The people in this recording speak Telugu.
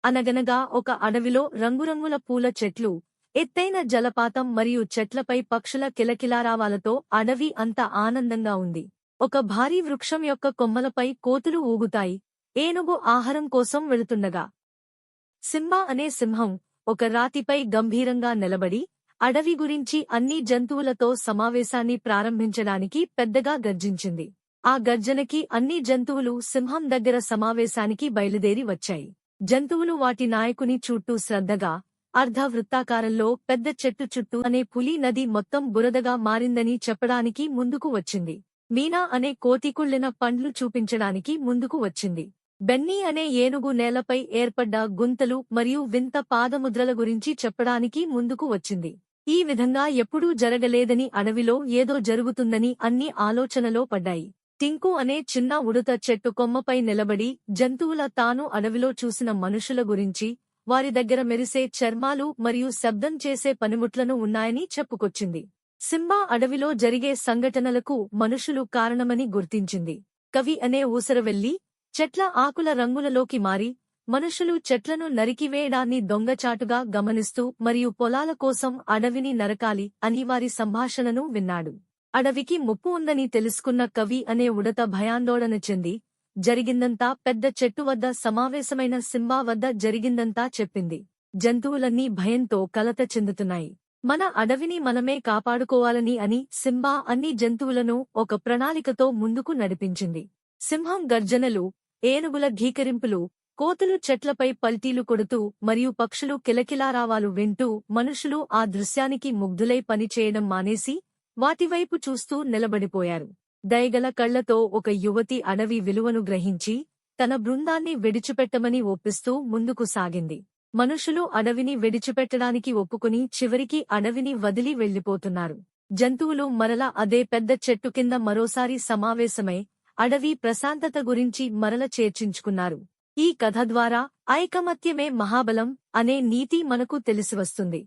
అనగనగా ఒక అడవిలో రంగురంగుల పూల చెట్లు, ఎత్తైన జలపాతం మరియు చెట్లపై పక్షుల కిలకిలారావాలతో అడవి అంత ఆనందంగా ఉంది. ఒక భారీ వృక్షం యొక్క కొమ్మలపై కోతులు ఊగుతాయి, ఏనుగు ఆహారం కోసం వెళుతుండగా. సింబా అనే సింహం ఒక రాతిపై గంభీరంగా నిలబడి, అడవి గురించి అన్ని జంతువులతో సమావేశాన్ని ప్రారంభించడానికి పెద్దగా గర్జించింది. ఆ గర్జనకి అన్ని జంతువులు సింహం దగ్గర సమావేశానికి బయలుదేరి వచ్చాయి. జంతువులు వాటి నాయకుని చుట్టూ శ్రద్ధగా, అర్ధ వృత్తాకారంలో పెద్ద చెట్టు చుట్టూ అనే పులి నది మొత్తం బురదగా మారిందని చెప్పడానికి ముందుకు వచ్చింది. మీనా అనే కోతి కుళ్ళిన పండ్లు చూపించడానికి ముందుకు వచ్చింది. బెన్నీ అనే ఏనుగు నేలపై ఏర్పడ్డ గుంతలు మరియు వింత పాదముద్రల గురించి చెప్పడానికి ముందుకు వచ్చింది. ఈ విధంగా ఎప్పుడూ జరగలేదని, అడవిలో ఏదో జరుగుతుందని అన్ని ఆలోచనలో పడ్డాయి. టింకు అనే చిన్న ఉడుత చెట్టు కొమ్మపై నిలబడి జంతువుల తాను అడవిలో చూసిన మనుషుల గురించి, వారి దగ్గర మెరిసే చర్మాలు మరియు శబ్దం చేసే పనిముట్లను ఉన్నాయని చెప్పుకొచ్చింది. సింబా అడవిలో జరిగే సంఘటనలకు మనుషులు కారణమని గుర్తించింది. కవి అనే ఊసరవెల్లి చెట్ల ఆకుల రంగులలోకి మారి, మనుషులు చెట్లను నరికివేయడాన్ని దొంగచాటుగా గమనిస్తూ మరియు పొలాల కోసం అడవిని నరకాలి అని వారి సంభాషణను విన్నాడు. అడవికి ముప్పు ఉందని తెలుసుకున్న కవి అనే ఉడత భయాందోళన చెంది, జరిగిందంతా పెద్ద చెట్టు వద్ద సమావేశమైన సింబా వద్ద జరిగిందంతా చెప్పింది. జంతువులన్నీ భయంతో కలత చెందుతున్నాయి. మన అడవిని మనమే కాపాడుకోవాలని అని సింబా అన్ని జంతువులను ఒక ప్రణాళికతో ముందుకు నడిపించింది. సింహం గర్జనలు, ఏనుగుల ఘీకరింపులు, కోతులు చెట్లపై పల్టీలు కొడుతూ మరియు పక్షులు కిలకిలారావాలు వింటూ మనుషులు ఆ దృశ్యానికి ముగ్ధులై పనిచేయడం మానేసి వాటివైపు చూస్తూ నిలబడిపోయారు. దయగల కళ్లతో ఒక యువతి అడవి విలువను గ్రహించి తన బృందాన్ని విడిచిపెట్టమని ఒప్పిస్తూ ముందుకు సాగింది. మనుషులు అడవిని విడిచిపెట్టడానికి ఒప్పుకుని చివరికి అడవిని వదిలి వెళ్లిపోతున్నారు. జంతువులు మరల అదే పెద్ద చెట్టు కింద మరోసారి సమావేశమై అడవి ప్రశాంతత గురించి మరల చర్చించుకున్నారు. ఈ కథ ద్వారా ఐకమత్యమే మహాబలం అనే నీతి మనకు తెలిసివస్తుంది.